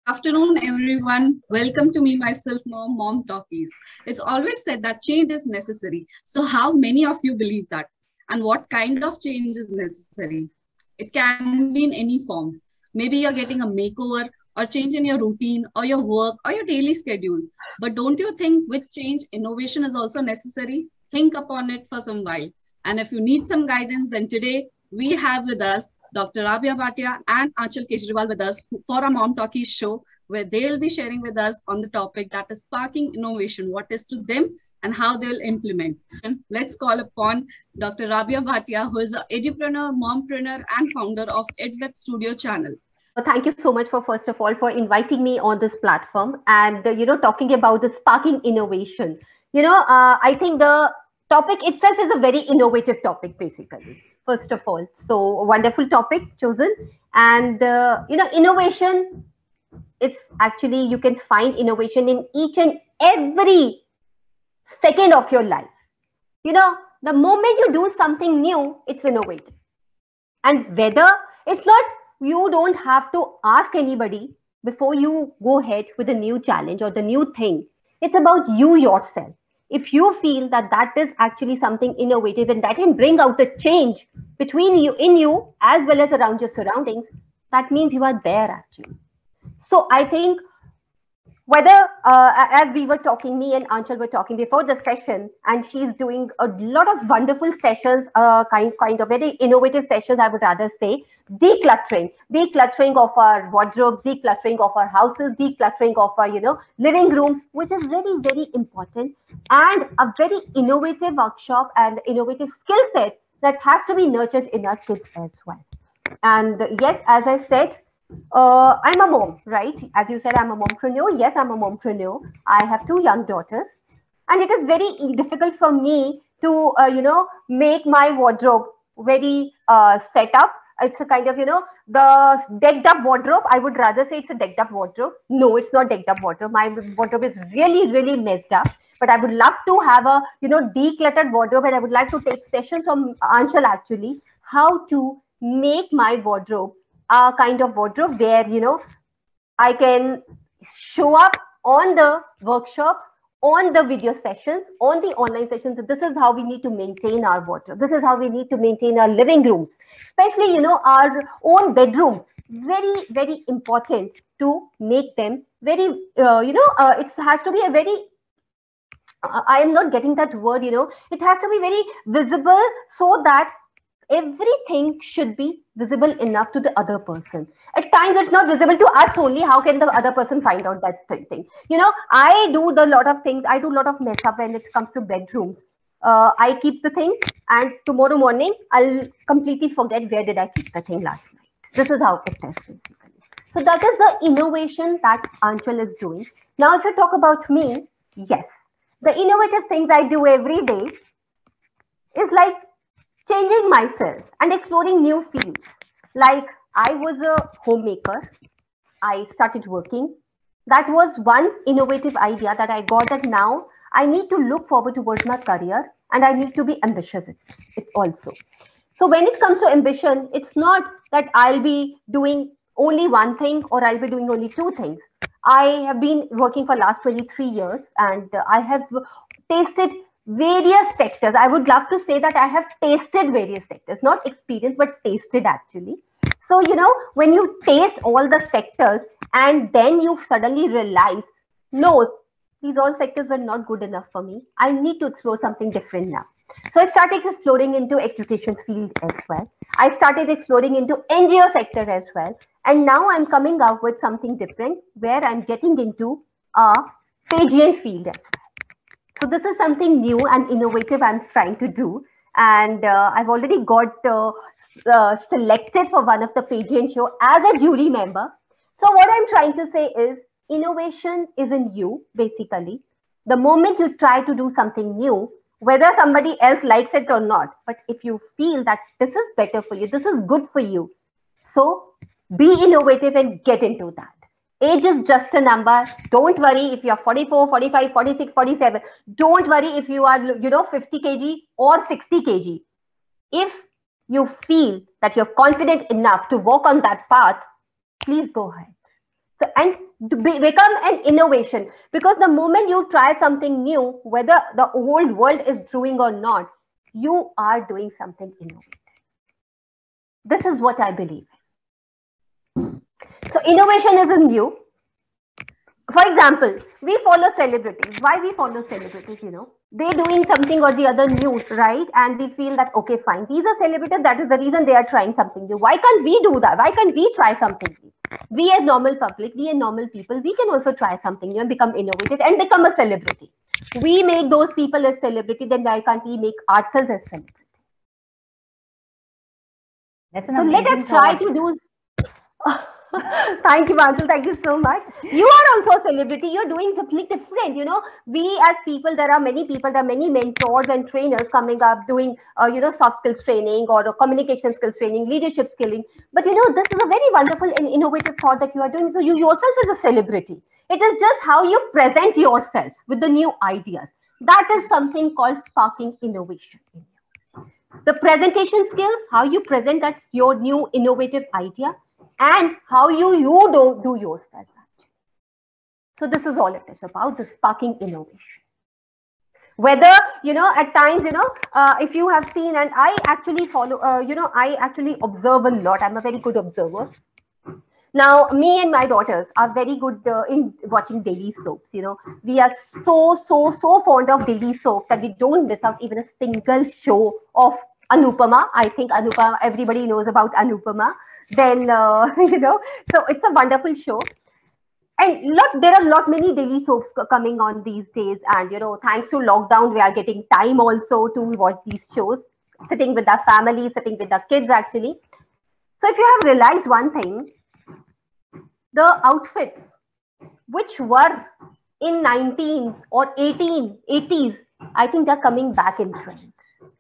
Afternoon, everyone. Welcome to me, myself, Mom Talkies. It's always said that change is necessary. So, how many of you believe that? And what kind of change is necessary? It can be in any form. Maybe you're getting a makeover or change in your routine or your work or your daily schedule. But don't you think with change, innovation is also necessary? Think upon it for some while. And if you need some guidance, then today we have with us Dr. Rabiaa Bhatia and Anchal Kejriwal with us for our Mom Talkies show, where they'll be sharing with us on the topic that is sparking innovation, what is to them and how they'll implement. And let's call upon Dr. Rabiaa Bhatia, who is an edupreneur, mompreneur, and founder of EdWeb Studio channel. Thank you so much for first of all for inviting me on this platform and talking about the sparking innovation. I think the topic itself is a very innovative topic basically. First of all, so wonderful topic chosen, and innovation. It's actually you can find innovation in each and every second of your life. The moment you do something new, it's innovative, and whether it's not you don't have to ask anybody before you go ahead with a new challenge or the new thing. It's about you yourself. If you feel that that is actually something innovative and that can bring out a change between you in you as well as around your surroundings, that means you are there actually. So I think whether as we were talking, me and Anchal were talking before the session, and she's doing a lot of wonderful sessions, kind of very innovative sessions, I would rather say. Decluttering of our wardrobes, decluttering of our houses, decluttering of our living rooms, which is very very important, and a very innovative workshop and innovative skill set that has to be nurtured in our kids as well. And yes, as I said, I'm a mom, right? As you said, I'm a mompreneur. Yes, I'm a mompreneur. I have two young daughters, and it is very difficult for me to, make my wardrobe very set up. It's a kind of, the decked up wardrobe. I would rather say it's a decked up wardrobe. No, it's not decked up wardrobe. My wardrobe is really, really messed up. But I would love to have a, decluttered wardrobe, and I would like to take sessions from Anshul actually how to make my wardrobe a kind of wardrobe where I can show up on the workshops, on the video sessions, on the online sessions. This is how we need to maintain our wardrobe. This is how we need to maintain our living rooms, especially our own bedroom. Very very important to make them very it has to be a very I am not getting that word. It has to be very visible so that everything should be visible enough to the other person. At times it's not visible to us only. How can the other person find out that thing? I do the lot of things. I do a lot of mess up when it comes to bedrooms. I keep the thing, and tomorrow morning I'll completely forget where did I keep the thing last night. This is how it is basically. So that is the innovation that Anchal is doing. Now if you talk about me, yes, the innovative things I do every day is like changing myself and exploring new fields. Like I was a homemaker, I started working. That was one innovative idea that I got, that now I need to look forward towards my career and I need to be ambitious it also. So when it comes to ambition, it's not that I'll be doing only one thing or I'll be doing only two things. I have been working for last 23 years, and I have tasted various sectors. I would love to say that I have tasted various sectors, not experienced, but tasted actually. So, when you taste all the sectors and then you suddenly realize, no, these all sectors were not good enough for me. I need to explore something different now. So I started exploring into education field as well. I started exploring into NGO sector as well. And now I'm coming out with something different where I'm getting into a pageant field as well. So this is something new and innovative I'm trying to do. And I've already got selected for one of the pageant show as a jury member. So what I'm trying to say is innovation is in you, basically. The moment you try to do something new, whether somebody else likes it or not, but if you feel that this is better for you, this is good for you, so be innovative and get into that. Age is just a number. Don't worry if you're 44, 45, 46, 47. Don't worry if you are, 50 kg or 60 kg. If you feel that you're confident enough to walk on that path, please go ahead. So, and to become an innovation, because the moment you try something new, whether the old world is doing or not, you are doing something innovative. This is what I believe. So innovation isn't new. For example, we follow celebrities. Why we follow celebrities? They're doing something or the other news, right? And we feel that, okay, fine, these are celebrities. That is the reason they are trying something new. Why can't we do that? Why can't we try something new? We as normal public, we as normal people, we can also try something new and become innovative and become a celebrity. We make those people as celebrity, then why can't we make ourselves as celebrity? So let us try to do. Thank you, Anchal. Thank you so much. You are also a celebrity. You're doing something different. We as people, there are many people, there are many mentors and trainers coming up doing, soft skills training or communication skills training, leadership skilling. But, this is a very wonderful and innovative thought that you are doing. So you yourself is a celebrity. It is just how you present yourself with the new ideas. That is something called sparking innovation. The presentation skills, how you present, that's your new innovative idea, and how you do yourself. So this is all it is about, the sparking innovation. Whether, at times, if you have seen, and I actually follow, I actually observe a lot. I'm a very good observer. Now, me and my daughters are very good in watching daily soaps. We are so fond of daily soaps that we don't miss out even a single show of Anupama. I think Anupama, everybody knows about Anupama. Then, so it's a wonderful show. And there are many daily soaps coming on these days. And, thanks to lockdown, we are getting time also to watch these shows, sitting with our family, sitting with our kids, actually. So if you have realized one thing, the outfits which were in 19s or 80s, I think they're coming back in trend.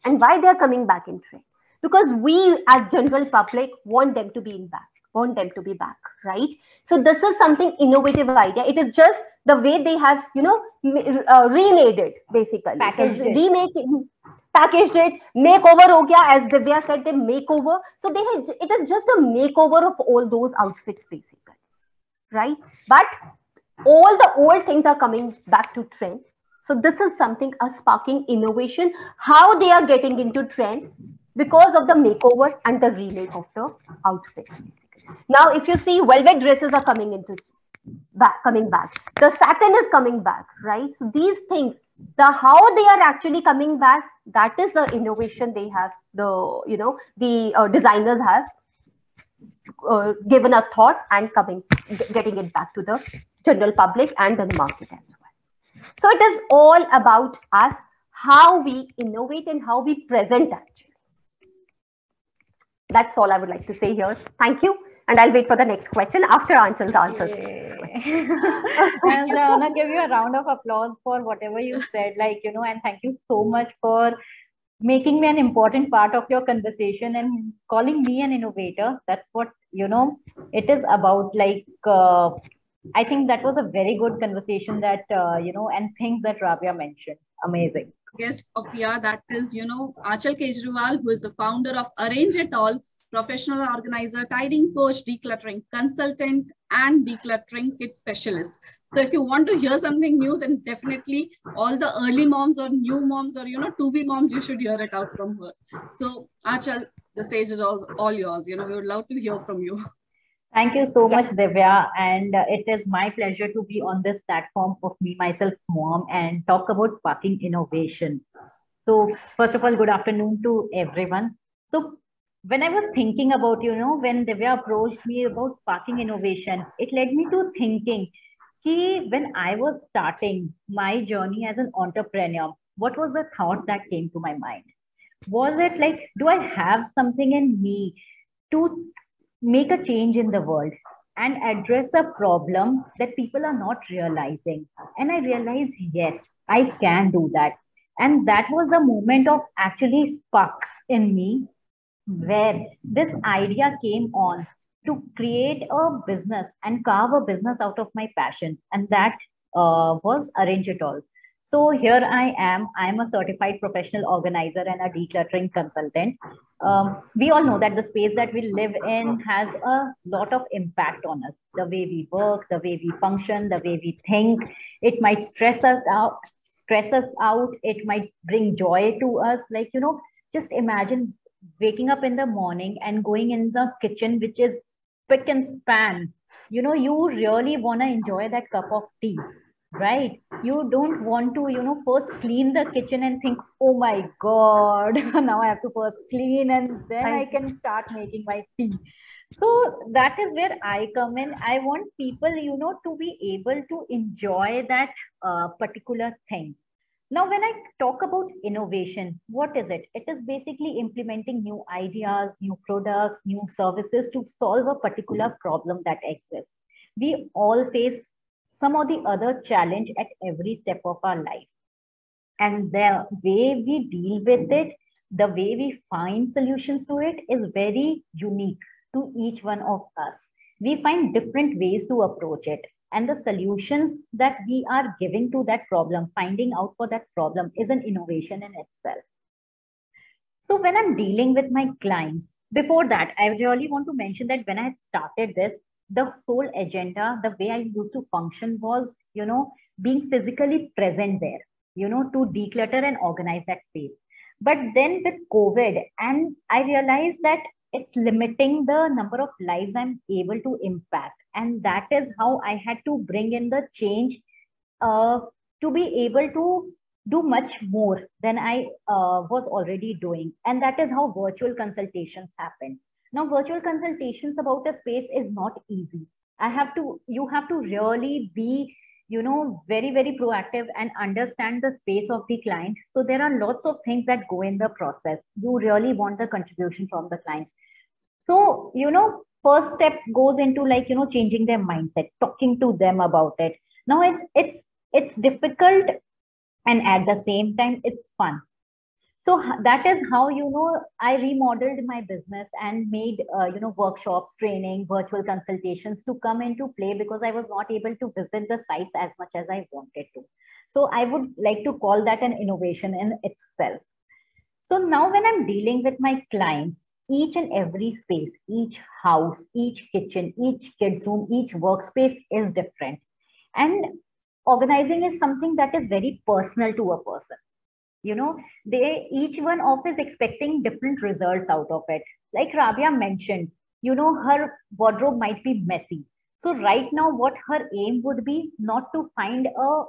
And why they're coming back in trend? Because we as general public want them to be back, right? So this is something innovative idea. It is just the way they have, remade it, basically. Packaged it, makeover ho gaya, as Divya said, they makeover. So it is just a makeover of all those outfits, basically, right? But all the old things are coming back to trend. So this is something, a sparking innovation, how they are getting into trend because of the makeover and the remake of the outfit. Now, if you see, velvet dresses are coming back. The satin is coming back, right? So these things, how they are actually coming back, that is the innovation they have. The designers have given a thought and getting it back to the general public and the market as well. So it is all about us, how we innovate and how we present actually. That's all I would like to say here. Thank you. And I'll wait for the next question after Anchal's answers. And I want to give you a round of applause for whatever you said, and thank you so much for making me an important part of your conversation and calling me an innovator. That's what, it is about. I think that was a very good conversation that, and things that Rabiaa mentioned. Amazing. Guest of the year, that is, Anchal Kejriwal, who is the founder of Arrange It All, professional organizer, tidying coach, decluttering consultant, and decluttering kit specialist. So if you want to hear something new, then definitely all the early moms or new moms or, to-be moms, you should hear it out from her. So Anchal, the stage is all yours. We would love to hear from you. Thank you so much, Divya. And it is my pleasure to be on this platform of Me, Myself, Mom and talk about sparking innovation. So first of all, good afternoon to everyone. So when I was thinking about, when Divya approached me about sparking innovation, it led me to thinking, when I was starting my journey as an entrepreneur, what was the thought that came to my mind? Was it like, do I have something in me to make a change in the world and address a problem that people are not realizing? And I realized, yes, I can do that. And that was the moment of actually spark in me, where this idea came on to create a business and carve a business out of my passion. And that was Arrange It All. So here I am. I'm a certified professional organizer and a decluttering consultant. We all know that the space that we live in has a lot of impact on us. The way we work, the way we function, the way we think. It might stress us out. It might bring joy to us. Like, just imagine waking up in the morning and going in the kitchen, which is spick and span. You really want to enjoy that cup of tea, right? You don't want to, first clean the kitchen and think, oh my God, now I have to first clean and then I can start making my tea. So that is where I come in. I want people, to be able to enjoy that particular thing. Now, when I talk about innovation, what is it? It is basically implementing new ideas, new products, new services to solve a particular problem that exists. We all face some or the other challenge at every step of our life. And the way we deal with it, the way we find solutions to it is very unique to each one of us. We find different ways to approach it. And the solutions that we are giving to that problem, finding out for that problem, is an innovation in itself. So when I'm dealing with my clients, before that, I really want to mention that when I had started this, the sole agenda, the way I used to function was, being physically present there, to declutter and organize that space. But then with COVID, and I realized that it's limiting the number of lives I'm able to impact. And that is how I had to bring in the change to be able to do much more than I was already doing. And that is how virtual consultations happen. Now, virtual consultations about a space is not easy. You have to really be, very, very proactive and understand the space of the client. So there are lots of things that go in the process. You really want the contribution from the clients. So, first step goes into changing their mindset, talking to them about it. Now it's difficult, and at the same time, it's fun. So that is how, I remodeled my business and made, workshops, training, virtual consultations to come into play, because I was not able to visit the sites as much as I wanted to. So I would like to call that an innovation in itself. So now when I'm dealing with my clients, each and every space, each house, each kitchen, each kids' room, each workspace is different. And organizing is something that is very personal to a person. Each one of is expecting different results out of it. Like Rabiaa mentioned, her wardrobe might be messy. So right now, what her aim would be, not to find a,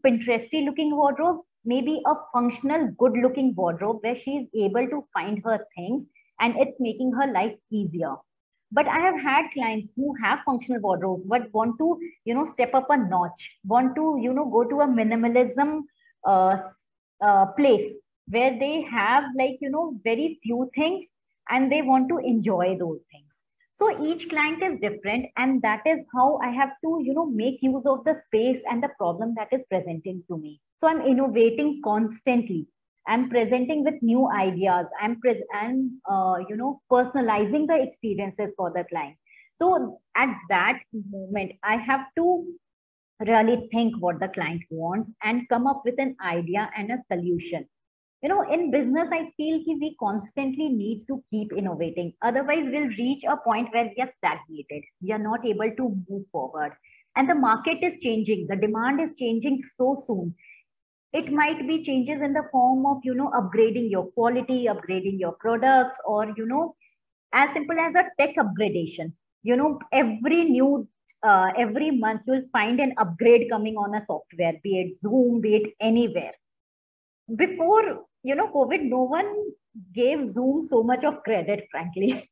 Pinteresty looking wardrobe, maybe a functional, good looking wardrobe where she is able to find her things and it's making her life easier. But I have had clients who have functional wardrobes, but want to, step up a notch, want to, go to a minimalism place where they have very few things and they want to enjoy those things. So each client is different, and that is how I have to, make use of the space and the problem that is presenting to me. So I'm innovating constantly. I'm presenting with new ideas. I'm personalizing the experiences for the client. So at that moment, I have to really think what the client wants and come up with an idea and a solution. In business, I feel we constantly need to keep innovating. Otherwise, we'll reach a point where we are stagnated. We are not able to move forward. And the market is changing. The demand is changing so soon. It might be changes in the form of, upgrading your quality, upgrading your products, or, as simple as a tech upgradation. Every month you'll find an upgrade coming on a software, be it Zoom, be it anywhere. Before, COVID, no one gave Zoom so much of credit, frankly.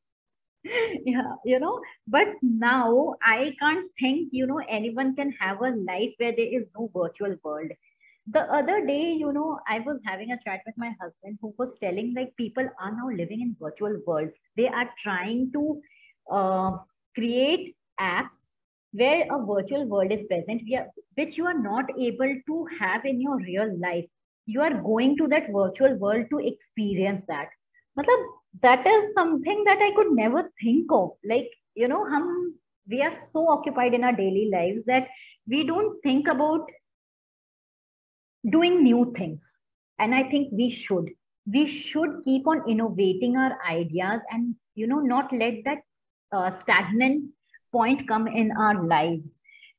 Yeah, but now I can't think, anyone can have a life where there is no virtual world. The other day, I was having a chat with my husband who was telling people are now living in virtual worlds. They are trying to create apps where a virtual world is present, which you are not able to have in your real life. You are going to that virtual world to experience that. That is something that I could never think of. We are so occupied in our daily lives that we don't think about doing new things. And I think we should keep on innovating our ideas, and not let that stagnant point come in our lives.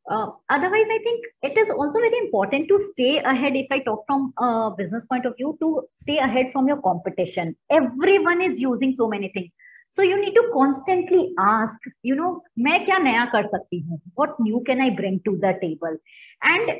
Otherwise, I think it is also very important to stay ahead. If I talk from a business point of view, to stay ahead from your competition. Everyone is using so many things. So you need to constantly ask, मैं क्या नया कर सकती हूँ? What new can I bring to the table? And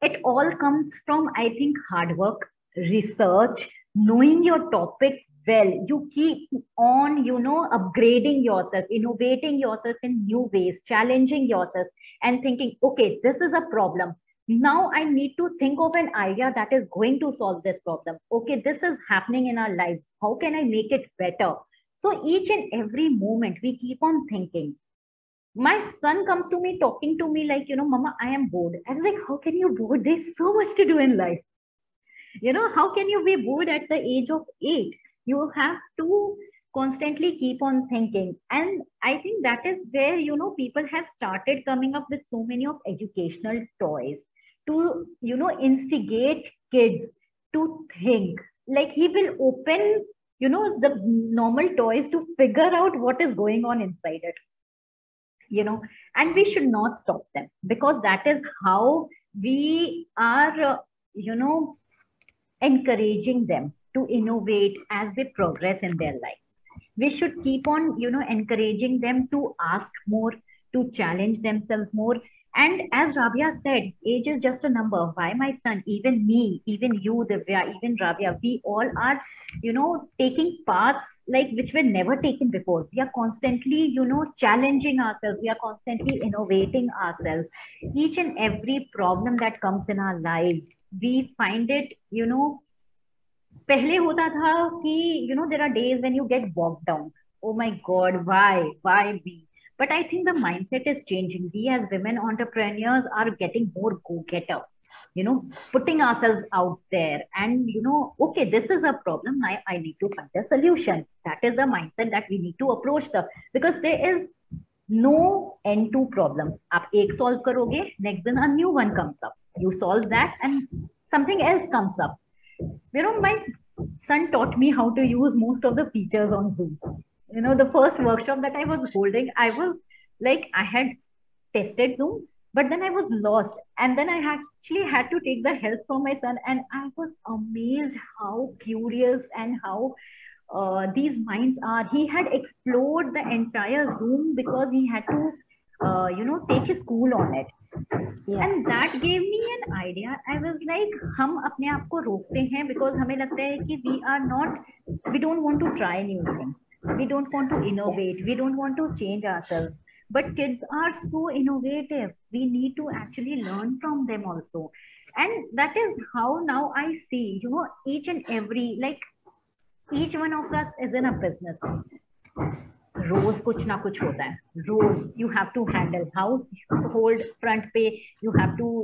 it all comes from, I think, hard work, research, knowing your topic well. You keep on, upgrading yourself, innovating yourself in new ways, challenging yourself, and thinking, okay, this is a problem. Now I need to think of an idea that is going to solve this problem. Okay, this is happening in our lives. How can I make it better? So each and every moment we keep on thinking. My son comes to me talking to me like, Mama, I am bored. I was like, how can you bored? There's so much to do in life. How can you be bored at the age of 8? You have to constantly keep on thinking. And I think that is where, people have started coming up with so many of educational toys to, instigate kids to think. Like he will open, the normal toys to figure out what is going on inside it. And we should not stop them, because that is how we are, encouraging them to innovate as they progress in their lives. We should keep on, encouraging them to ask more, to challenge themselves more. And as Rabiaa said, age is just a number. Why my son, even me, even you, Divya, even Rabiaa, we all are, taking paths like which were never taken before. We are constantly, challenging ourselves. We are constantly innovating ourselves. Each and every problem that comes in our lives, we find it, पहले होता था कि, there are days when you get bogged down. Oh my God, why me? But I think the mindset is changing. We as women entrepreneurs are getting more go-getter, putting ourselves out there and, okay, this is a problem. I need to find a solution. That is the mindset that we need to approach because there is no end to problems. आप एक solve करोगे, next then a new one comes up. You solve that and something else comes up. My son taught me how to use most of the features on Zoom. The first workshop that I was holding, I was like, I had tested Zoom, but then I was lost. And then I actually had to take the help from my son. And I was amazed how curious and how these minds are. He had explored the entire Zoom because he had to, take his school on it. Yeah. And that gave me an idea. I was like, हम अपने आप को रोकते हैं because हमें लगता है कि we don't want to try new things. We don't want to innovate. We don't want to change ourselves. But kids are so innovative. We need to actually learn from them also. And that is how now I see, each and every, like each one of us is in a business. रोज कुछ ना कुछ होता है. रोज you have to handle house, hold front पे, you have to,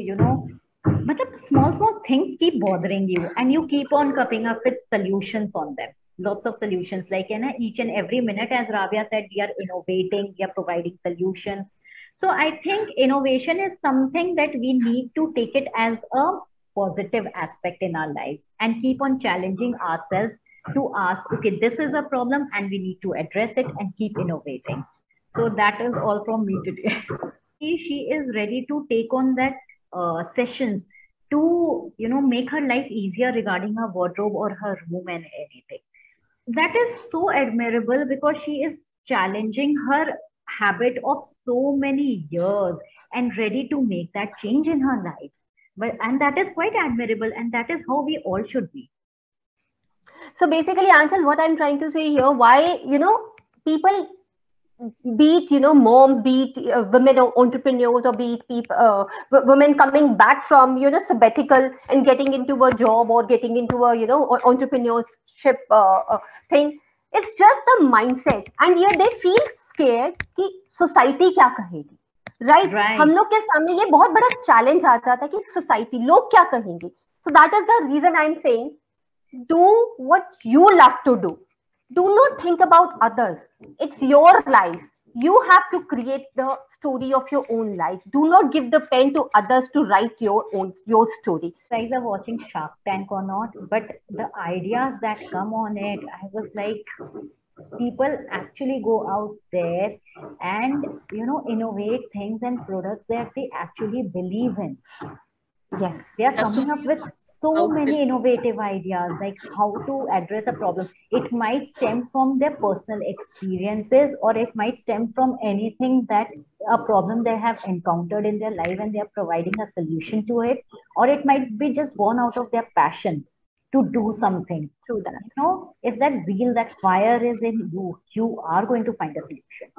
मतलब small things keep bothering you and you keep on coming up with solutions on them. Lots of solutions, like each and every minute, as Rabiaa said, we are innovating, we are providing solutions. So I think innovation is something that we need to take it as a positive aspect in our lives and keep on challenging ourselves to ask, okay, this is a problem and we need to address it and keep innovating. So that is all from me today. She is ready to take on that sessions to, make her life easier regarding her wardrobe or her room and anything. That is so admirable because she is challenging her habit of so many years and ready to make that change in her life. And that is quite admirable, and that is how we all should be. So basically, Anchal, what I'm trying to say here, why, people, be it, moms, be it women entrepreneurs, or be it people, women coming back from, sabbatical and getting into a job or getting into a, entrepreneurship thing. It's just the mindset. And yet they feel scared कि society क्या कहेगी. Right? हम लोग के सामने ये बहुत बड़ा challenge आ जाता है कि society, लोग क्या कहेंगे. So that is the reason I'm saying, do what you love to do. Do not think about others. It's your life. You have to create the story of your own life. Do not give the pen to others to write your story. Guys are watching Shark Tank or not, but the ideas that come on it, I was like, people actually go out there and innovate things and products that they actually believe in. Yes. They are coming up with so many innovative ideas, like how to address a problem. It might stem from their personal experiences, or it might stem from anything that a problem they have encountered in their life and they are providing a solution to it, or it might be just born out of their passion to do something. True that. If that zeal, that fire is in you, you are going to find a solution.